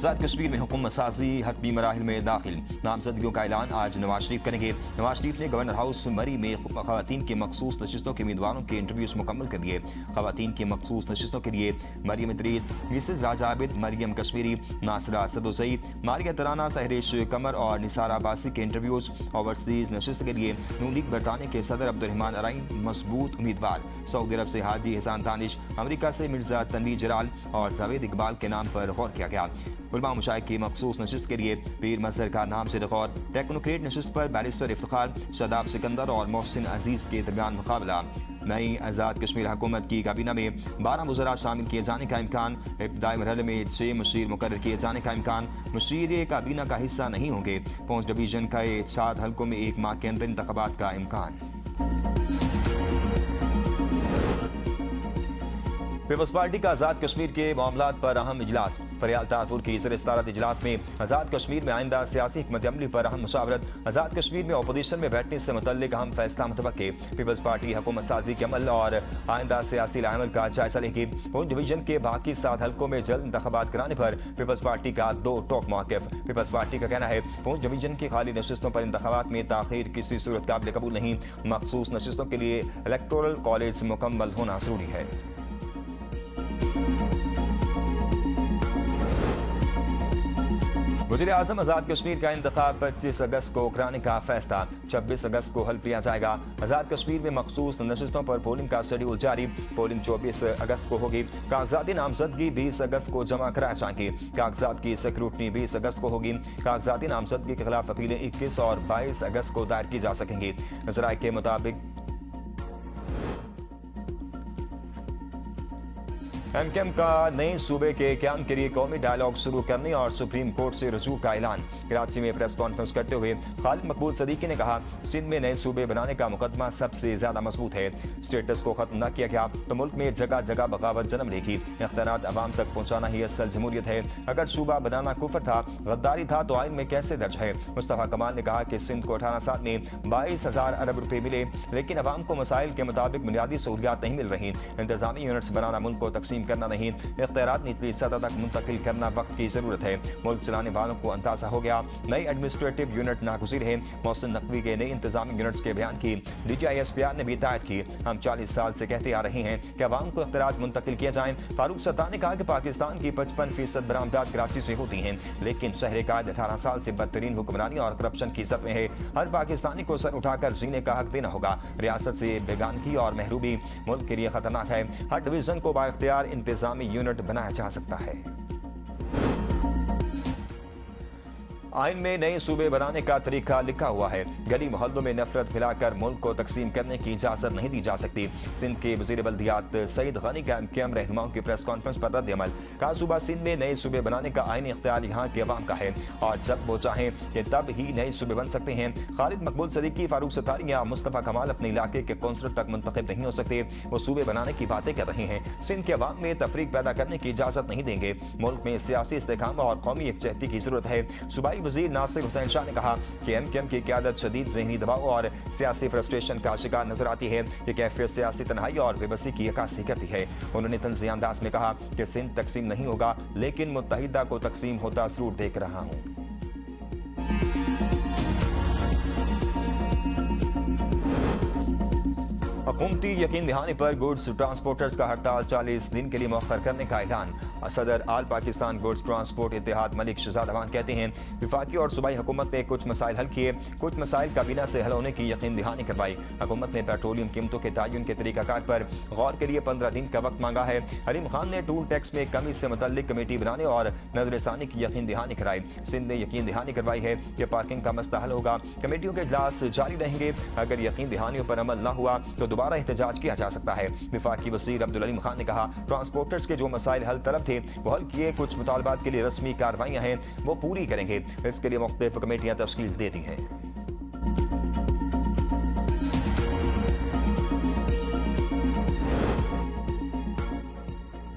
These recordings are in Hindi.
आज़ाद कश्मीर में हुकूमत साजी हतमी मराहिल में दाखिल। नामजदगियों का ऐलान आज नवाज शरीफ करेंगे। नवाज शरीफ ने गवर्नर हाउस मरी में खवातीन की मखसूस नशिस्तों के उम्मीदवारों के इंटरव्यूज मुकम्मल कर दिए। खवातीन की मखसूस नशिस्तों के लिए मरियम इदरीस, मिसेज राजा आबिद, मरियम कश्मीरी, नासरा सदोजई, मारिया तराना, सहरिश कमर और निसार अब्बासी के इंटरव्यूज। ओवरसीज नशिस्त के लिए नून लीग बरतानिया के सदर अब्दुर्रहमान अराइन मजबूत उम्मीदवार। सऊदी अरब से हाजी हसान दानिश, अमरीका से मिर्जा तनवीर जलाल और जावेद इकबाल के नाम पर गौर किया गया। उलमा मुशाइख की मखसूस नशिस्त के लिए पीर मजहर का नाम से गौर। टेक्नोक्रेट नशिस्त पर बैरिस्टर इफ्तिखार, शादाब सिकंदर और मोहसिन अजीज के दरमियान मुकाबला। नई आज़ाद कश्मीर हुकूमत की काबीना में 12 वज़रा शामिल किए जाने का इम्कान। इब्तदाई मरहले में 6 मुशीर मुकर्रर किए जाने का इम्कान। मुशीर काबीना का हिस्सा नहीं होंगे। 5 डिवीजन का 7 हल्कों में 1 माह के अंदर इंतखाबात का इम्कान। पीपल्स पार्टी का आज़ाद कश्मीर के मामलात पर अहम इजलास। फरियाल तारपुर की सदारत इजलास में आज़ाद कश्मीर में आइंदा सियासी हिकमत अमली पर अहम मुशावरत। आज़ाद कश्मीर में अपोजिशन में बैठने से मुतल्लिक अहम फैसला मुतवक्के। पीपल्स पार्टी हुकूमत साजी के अमल और आइंदा सियासी लाइमल का जायजा लेगी। पूंछ डिवीजन के बाकी 7 हल्कों में जल्द इंतखाबात कराने पर पीपल्स पार्टी का 2 टोक मौक़िफ़। पीपल्स पार्टी का कहना है पूंछ डिवीजन की खाली नशिस्तों पर इंतखाबात में ताख़ीर किसी सूरत काबिल कबूल नहीं। मखसूस नशिस्तों के लिए इलेक्टोरल कॉलेज मुकम्मल होना जरूरी है। वज़ीर आज़म आज़ाद कश्मीर का इंतखाब 25 अगस्त को कराने का फैसला। 26 अगस्त को हल्फ लिया जाएगा। आज़ाद कश्मीर में मखसूस नशिस्तों पर पोलिंग का शेड्यूल जारी। पोलिंग 24 अगस्त को होगी। कागजाती नामजदगी 20 अगस्त को जमा कराए जाएंगे। कागजात की स्क्रूटनी 20 अगस्त को होगी। कागजाती नामजदगी के खिलाफ अपीलें 21 और 22 अगस्त को दायर की जा सकेंगी। ज़राए के मुताबिक एमकेएम का नए सूबे के क्याम के लिए कौमी डायलॉग शुरू करने और सुप्रीम कोर्ट से रजू का ऐलान। कराची में प्रेस कॉन्फ्रेंस करते हुए खालिद मकबूल सदीकी ने कहा सिंध में नए सूबे बनाने का मुकदमा सबसे ज्यादा मजबूत है। स्टेटस को खत्म न किया गया तो मुल्क में जगह जगह बगावत जन्म लेगी। इख्तियारात अवाम तक पहुँचाना ही असल जमहूरियत है। अगर सूबा बनाना कुफर था, गद्दारी था तो आइन में कैसे दर्ज है। मुस्तफा कमाल ने कहा कि सिंध को 18 साल में 22,000 अरब रुपए मिले, लेकिन अवाम को मसाइल के मुताबिक बुनियादी सहूलियात नहीं मिल रही। इंतजामी यूनिट्स बनाना मुल्क को तकसीम करना नहीं, इख्तियारात निचली सतह तक मुंतकिल करना वक्त की जरूरत है। मुल्क चलाने वालों को अंदाजा हो गया नई एडमिनिस्ट्रेटिव यूनिट नागुज़ीर है। मोहसिन नकवी के नई इंतजामी यूनिट्स के बयान की DGISPR ने भी तायद की। हम 40 साल से कहते आ रहे हैं कि अवाम को इख्तियारात मुंतकिल किए जाएं। फारूक सत्तार ने कहा कि पाकिस्तान की 55% बरामदात कराची से होती हैं, लेकिन शहर कायद 18 साल से बदतरीन हुक्मरानी और करप्शन की सद में है। हर पाकिस्तानी को सर उठाकर जीने का हक देना होगा। रियासत से बेगानगी और महरूमी मुल्क के लिए खतरनाक है। हर डिवीजन को बाइख्तियार इंतजामी यूनिट बनाया जा सकता है। आइन में नए सूबे बनाने का तरीका लिखा हुआ है। गली मोहल्लों में नफरत फैलाकर मुल्क को तकसीम करने की इजाजत नहीं दी जा सकती। सिंध के वज़ीर बल्दियात सईद गनी का एमकेएम रहनुमाओं की प्रेस कॉन्फ्रेंस पर रद्द अमल। कहा सूबा सिंध में नए सूबे बनाने का आईनी इख्तियार यहाँ के अवाम का है और जब वो चाहें कि तब ही नए सूबे बन सकते हैं। खालिद मकबूल सदीकी, फारूक सत्तार या मुस्तफा कमाल अपने इलाके के कौंसलर तक मुंतखब नहीं हो सकते। वो सूबे बनाने की बातें कर रहे हैं। सिंध के अवाम में तफरीक पैदा करने की इजाजत नहीं देंगे। मुल्क में सियासी इस्तेकाम और कौमी यकजहती की जरूरत है। सूबाई वज़ीर नासिर हुसैन शाह ने कहा कि एमकेएम की क़यादत शदीद ज़हनी दबाव और सियासी फ्रस्ट्रेशन का शिकार नजर आती है। ये कैफियत सियासी तन्हाई और बेबसी की अक्कासी करती है। उन्होंने तंज़िया अंदाज में कहा कि सिंध तकसीम नहीं होगा, लेकिन मुत्तहिदा को तकसीम होता जरूर देख रहा हूँ। हुकूमती यकीन दहानी पर गुड्स ट्रांसपोर्टर्स का हड़ताल 40 दिन के लिए मौखर करने का ऐलान। सदर आल पाकिस्तान गुड्स ट्रांसपोर्ट इत्तेहाद मलिक शहजाद अवान कहते हैं विफाकी और सूबाई हुकूमत ने कुछ मसाइल हल किए, कुछ मसाइल काबीना से हल होने की यकीन दहानी करवाई। हुकूमत ने पेट्रोलियम कीमतों के तयन के तरीकाकार पर गौर के लिए 15 दिन का वक्त मांगा है। हरीम खान ने टूल टैक्स में कमी से मुतल्लिक कमेटी बनाने और नजरसानी की यकीन दहानी कराई। सिंध ने यकीन दहानी करवाई है कि पार्किंग का मसला हल होगा। कमेटियों के इजलास जारी रहेंगे। अगर यकीन दहानियों पर अमल न हुआ तो दोबारा एहतजाज किया जा सकता है। विफाकी वज़ीर अब्दुल अलीम खान ने कहा ट्रांसपोर्टर्स के जो मसाइल हल तलब थे वो हल किए। कुछ मुतालबात के लिए रस्मी कार्रवाइयां हैं वो पूरी करेंगे। इसके लिए मुख्तलिफ कमेटियां तश्कील दे दी हैं।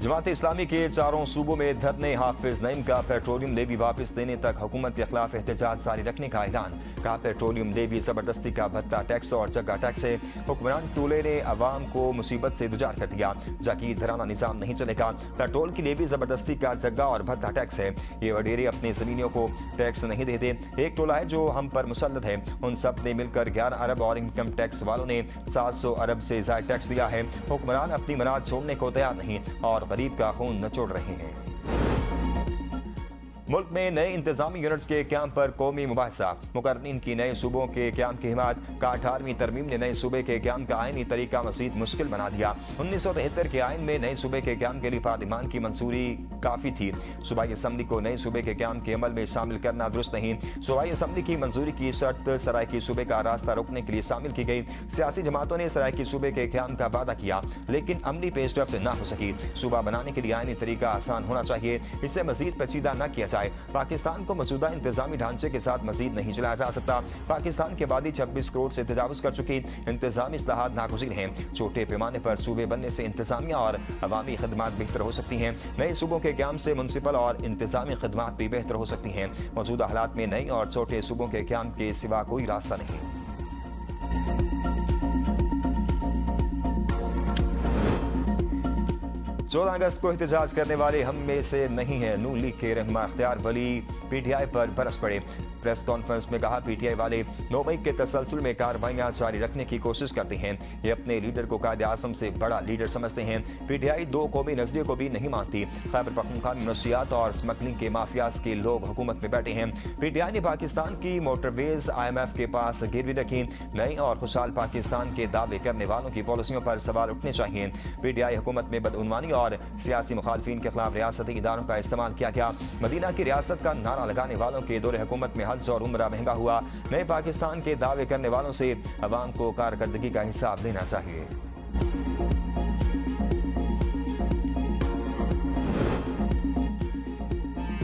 जमात इस्लामी के चारों सूबों में धरने, हाफिज नईम का पेट्रोलियम लेवी वापस देने तक हुकूमत के खिलाफ एहतजाज जारी रखने का ऐलान। कहा पेट्रोलियम लेवी जबरदस्ती का भत्ता टैक्स और जगह टैक्स है। हुक्मरान टोले ने अवाम को मुसीबत से दुचार कर दिया। जाकीर धराना निजाम नहीं चलेगा। पेट्रोल की लेवी जबरदस्ती का जगह और भत्ता टैक्स है। ये वडेरे अपने जमीनियों को टैक्स नहीं देते। एक टोला है जो हम पर मुसल्लत है। उन सब ने मिलकर 11 अरब और इनकम टैक्स वालों ने 700 अरब से ज्यादा टैक्स दिया है। हुक्मरान अपनी मनाज छोड़ने को तैयार नहीं और गरीब का खून नचोड़ रहे हैं। मुल्क में नए इंतजामी यूनिट्स के क्याम पर कौमी मुबाहिसा। मुकर्रीन की नए सूबों के क्याम की हिमायत। का 18वीं तरमीम ने नए सूबे के क्याम का आईनी तरीका मजीद मुश्किल बना दिया। 1973 के आइन में नए सूबे के क्याम के लिए पार्लिमान की मंजूरी काफी थी। सूबाई असम्बली को नए सूबे के क्याम के अमल में शामिल करना दुरुस्त नहीं। सूबाई असम्बली की मंजूरी की शर्त सरायकी सूबे का रास्ता रोकने के लिए शामिल की गई। सियासी जमातों ने सरायकी सूबे के क्याम का वादा किया, लेकिन अमली पेशरफ्त न हो सकी। सूबा बनाने के लिए आईनी तरीका आसान होना चाहिए, इसे मजीद पेचीदा न किया जाए। पाकिस्तान को मौजूदा इंतजामी ढांचे के साथ मजीद नहीं चलाया जा सकता। पाकिस्तान की आबादी 26 करोड़ से तजावुज कर चुकी। इंतजामी इस्लाहात नागुज़ीर हैं। छोटे पैमाने पर सूबे बनने से इंतजामिया और अवामी खदमात बेहतर हो सकती हैं। नए सूबों के क्याम से मुनसिपल और इंतजामी खदमात भी बेहतर हो सकती हैं। मौजूदा हालात में नई और छोटे सूबों के क्याम के सिवा कोई रास्ता नहीं। 14 अगस्त को एहतजाज करने वाले हम में से नहीं है। नून लीग के रहनुमा इख्तियार वली पीटीआई पर बरस पड़े। प्रेस कॉन्फ्रेंस में कहा, पीटीआई वाले 9 मई के तसलसल में कार्रवाइयां जारी रखने की कोशिश करते हैं। ये अपने लीडर को कायदे आज़म से बड़ा लीडर समझते हैं। पीटीआई 2 कौमी नजरिए को भी नहीं मानती। खैबर पख्तूनख्वा में नशियात और स्मगलिंग के माफियाज के लोग हुकूमत में बैठे हैं। पीटीआई ने पाकिस्तान की मोटरवेज IMF के पास गिरवी रखी। नई और खुशहाल पाकिस्तान के दावे करने वालों की पॉलिसियों पर सवाल उठने चाहिए। पीटीआई हुकूमत में बदउनवानी और सियासी मुखालफिन के खिलाफ रियासती इदारों का इस्तेमाल किया गया। मदीना की रियासत का नारा लगाने वालों के दौरे हुकूमत में हज और उम्रा महंगा हुआ। नए पाकिस्तान के दावे करने वालों से अवाम को कारकर्दगी का हिसाब लेना चाहिए।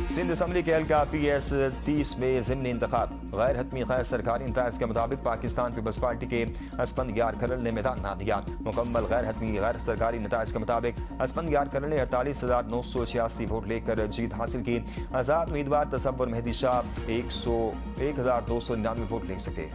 सिंध असम्बली के हल्का PS 30 में ज़िमनी इंतखाब। गैर हतमी गैर सरकारी इंतज़ाज के मुताबिक पाकिस्तान पीपल्स पार्टी के असफंद यार खलल ने मैदान ना दिया। मुकम्मल गैर हतमी गैर सरकारी नताइज के मुताबिक असफंद यार खलल ने 48,986 वोट लेकर जीत हासिल की। आज़ाद उम्मीदवार तसव्वुर मेहदी शाह 1,299 वोट ले सके।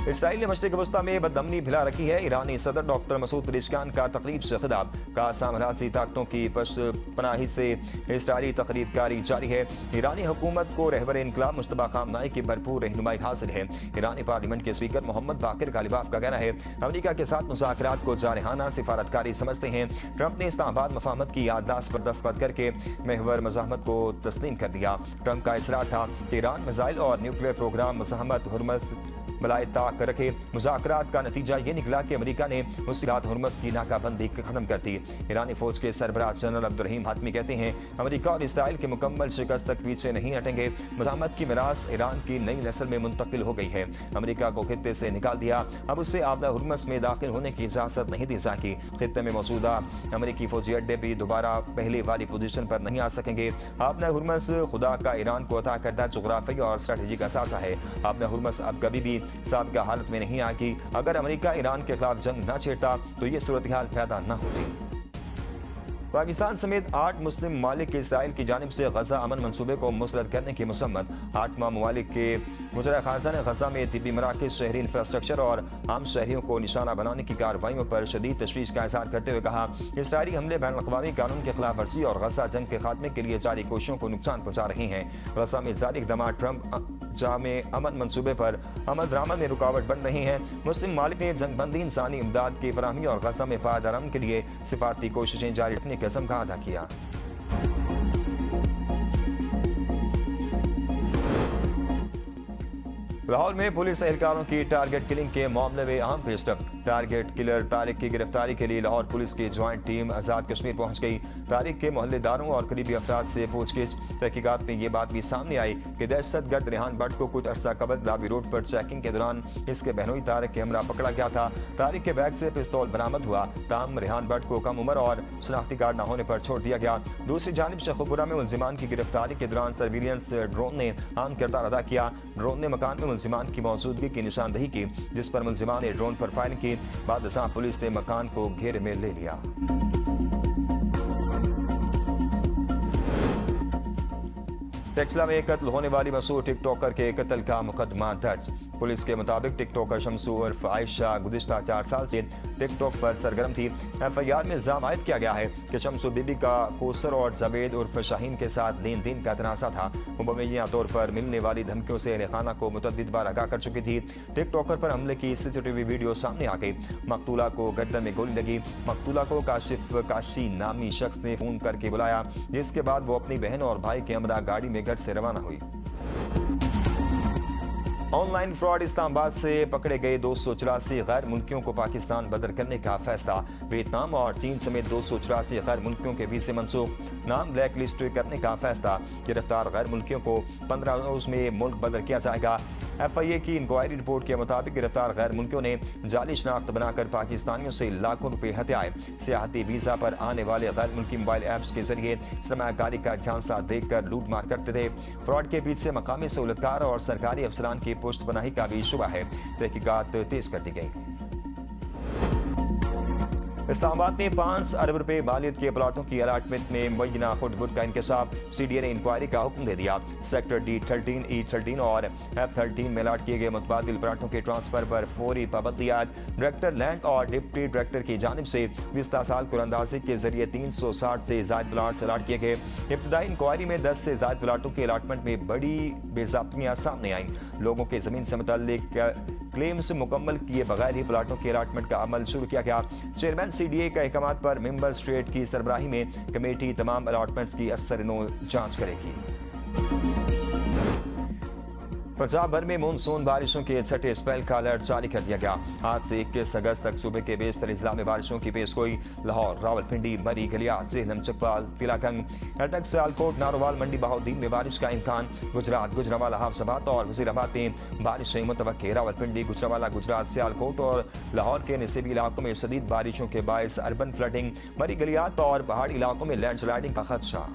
इसराइल ने मशरिक़ वस्ता में बदअमनी भिला रखी है। ईरानी सदर डॉक्टर मसूद पेज़ेशकियान का तकरीब से खिताब। का साम्राज्यी ताकतों की पनाही से इसराइली तकरीबकारी जारी है। ईरानी हुकूमत को रहबर इनकलाब मुश्तबा खामनाई की भरपूर रहनुमाई हासिल है। ईरानी पार्लियामेंट के स्पीकर मोहम्मद बाकिर गालिबाफ का कहना है, अमरीका के साथ मुज़ाकरात को जारहाना सिफारतकारी समझते हैं। ट्रंप ने इस्लामाबाद मफाहमत की याददाश्त पर दस्तखत करके महवर मज़ाहमत को तस्लीम कर दिया। ट्रंप का इसरार था कि ईरान मिसाइल और न्यूक्लियर प्रोग्राम मज़ाहमत हुर्मस बलाए ताक रखे। मुज़ाकरात का नतीजा ये निकला कि अमरीका ने उसी रात हुर्मस की नाकाबंदी खत्म कर दी। ईरानी फौज के सरबराह जनरल अब्दुर्रहीम हातमी कहते हैं, अमरीका और इसराइल की मुकम्मल शिकस्त तक पीछे नहीं हटेंगे। मज़ाहमत की मिरास ईरान की नई नस्ल में मुंतकिल हो गई है। अमरीका को खित्ते से निकाल दिया, अब उससे आबदा हुर्मस में दाखिल होने की इजाज़त नहीं दी जाएगी। खित्ते में मौजूदा अमरीकी फौजी अड्डे भी दोबारा पहले वाली पोजीशन पर नहीं आ सकेंगे। आबदा हुर्मस खुदा का ईरान को अता करदा जोग्राफी और स्ट्रेटेजिक असासा है। आबदा हुर्मस अब कभी भी साबिक़ा हालत में नहीं आएगी। अगर अमेरिका ईरान के खिलाफ जंग न छेड़ता तो ये सूरत हाल पैदा न होती। पाकिस्तान समेत 8 मुस्लिम ममालिक के इसराइल की जानिब से गजा अमन मनसूबे को मुस्तरद करने की मुसम्मत। 8 ममालिक के मुजरा खाजा ने गजा में तिब्बी मराकज़, शहरी इंफ्रास्ट्रक्चर और आम शहरियों को निशाना बनाने की कार्रवाइयों पर शदीद तशवीश का इज़हार करते हुए कहा, इसराइली हमले बैन अक़वामी कानून की खिलाफ वर्जी और गजा जंग के खात्मे के लिए जारी कोशिशों को नुकसान पहुँचा रही हैं। गजा में जारी इक़दाम ट्रंप जामे अमन मनसूबे पर अमल दरामद में रुकावट बन रही हैं। मुस्लिम मालिक ने जंगबंदी, इंसानी इमदाद की फराहमी और गजा में पायदार अमन के लिए सिफारती कोशिशें जारी रखने की कसम का अदा किया। लाहौर में पुलिस एहलकारों की टारगेट किलिंग के मामले में अहम पेशरफ। टारगेट किलर तारिक की गिरफ्तारी के लिए लाहौर पुलिस की ज्वाइंट टीम आज़ाद कश्मीर पहुंच गई। तारिक के मोहल्लेदारों और करीबी अफराद से पूछगिछ। तहकीकात में ये बात भी सामने आई कि दहशतगर्द रेहान भट्ट को कुछ अरसा कबल गुलाबी रोड पर चेकिंग के दौरान इसके बहनोई तारिक के हमरा पकड़ा गया था। तारिक के बैग से पिस्तौल बरामद हुआ। ताम रेहान भट्ट को कम उम्र और शनाख्ती कार्ड न होने पर छोड़ दिया गया। दूसरी जानिब शेखुपुरा में मुलजिमान की गिरफ्तारी के दौरान सर्विलियंस ड्रोन ने अहम किरदार अदा किया। ड्रोन ने मकान में मुलजिमान की मौजूदगी की निशानदही की, जिस पर मुलजिमान ने ड्रोन पर फायरिंग की। बाद पुलिस ने मकान को घेरे में ले लिया। टेक्सला में कत्ल होने वाली मशहूर टिकटॉकर के कत्ल का मुकदमा दर्ज। पुलिस के मुताबिक टिकटॉकर शमसू उर्फ आयशा गुज़िश्ता 4 साल से टिकटॉक पर सरगर्म थी। एफआईआर में इल्जाम आयद किया गया है कि शमसू बीबी का कोसर और जावेद उर्फ शाहीन के साथ लेन देन का तनाज़ा था। वो मुबैना तौर पर मिलने वाली धमकियों से अहले खाना को मुतअद्दिद बार आगाह कर चुकी थी। टिकटॉकर पर हमले की सीसीटीवी वीडियो सामने आ गई। मकतूला को गर्दन में गोली लगी। मकतूला को काशिफ काशी नामी शख्स ने फोन करके बुलाया, जिसके बाद वो अपनी बहन और भाई के हमरा गाड़ी में घर से रवाना हुई। ऑनलाइन फ्रॉड इस्लामाबाद से पकड़े गए 284 गैर मुल्कियों को पाकिस्तान बदर करने का फैसला। वियतनाम और चीन समेत 284 गैर मुल्कियों के वीजे मनसूख, नाम ब्लैक लिस्ट करने का फैसला। गिरफ्तार गैर मुल्कियों को 15 रोज में मुल्क बदर किया जाएगा। एफआईए की इंक्वायरी रिपोर्ट के मुताबिक गिरफ्तार गैर मुल्कियों ने जाली शनाख्त बनाकर पाकिस्तानियों से लाखों रुपए हत्याए। सियाहती वीजा पर आने वाले गैर मुल्की मोबाइल ऐप्स के जरिए सरमायाकारी का झांसा देकर लूट मार करते थे। फ्रॉड के पीछे मकामी सहूलतकार और सरकारी अफसरान की पुष्ट बनाही का भी शुबा है। तहकीकात तेज कर दी गई। इस्लामाबाद में 5 अरब रुपए मालियत के प्लाटों की अलाटमेंट में मुबैना खुद का इंकशाफ। सीडीए ने इंक्वायरी का हुक्म दे दिया। सेक्टर D13, E13 और F13 में अलाट किए गए मुतबादिल प्लाटों के ट्रांसफर पर फौरी पाबंदी आयद। डायरेक्टर लैंड और डिप्टी डायरेक्टर की जानिब से 20 साल कुरानंदाजी के जरिए 360 से ज्यादा प्लाट्स अलाट किए गए। इब्तदाई इंक्वायरी में 10 से ज्यादा प्लाटों के अलाटमेंट में बड़ी बेज़ाब्तियां सामने आईं। लोगों के जमीन से मुतल्लिक क्लेम्स मुकम्मल किए बगैर ही प्लाटों के अलाटमेंट का अमल शुरू किया गया। चेयरमैन सीडीए का अहकामात पर मेंबर स्टेट की सरबराही में कमेटी तमाम अलाटमेंट्स की असर-ए-नौ जांच करेगी। पंजाब भर में मानसून बारिशों के छठे स्पेल का अलर्ट जारी कर दिया गया। आज से 21 अगस्त तक सूबे के बेशतर अजला में बारिशों की पेशगोई। लाहौर, रावलपिंडी, मरी, गलियात, झेलम, चकवाल, तिलाकंग, अटक, सियालकोट, नारोवाल, मंडी बहाउद्दीन में बारिश का इम्कान। गुजरात, गुजरावाला, हाफजाबाद और वजीराबाद में बारिशें मुतवक्के। रावलपिंडी, गुजरावाला, गुजरात, सियालकोट और लाहौर के निचली इलाकों में शदीद बारिशों के बायस अर्बन फ्लडिंग, मरी, गलियात और पहाड़ी इलाकों में लैंडस्लाइडिंग का खदशा।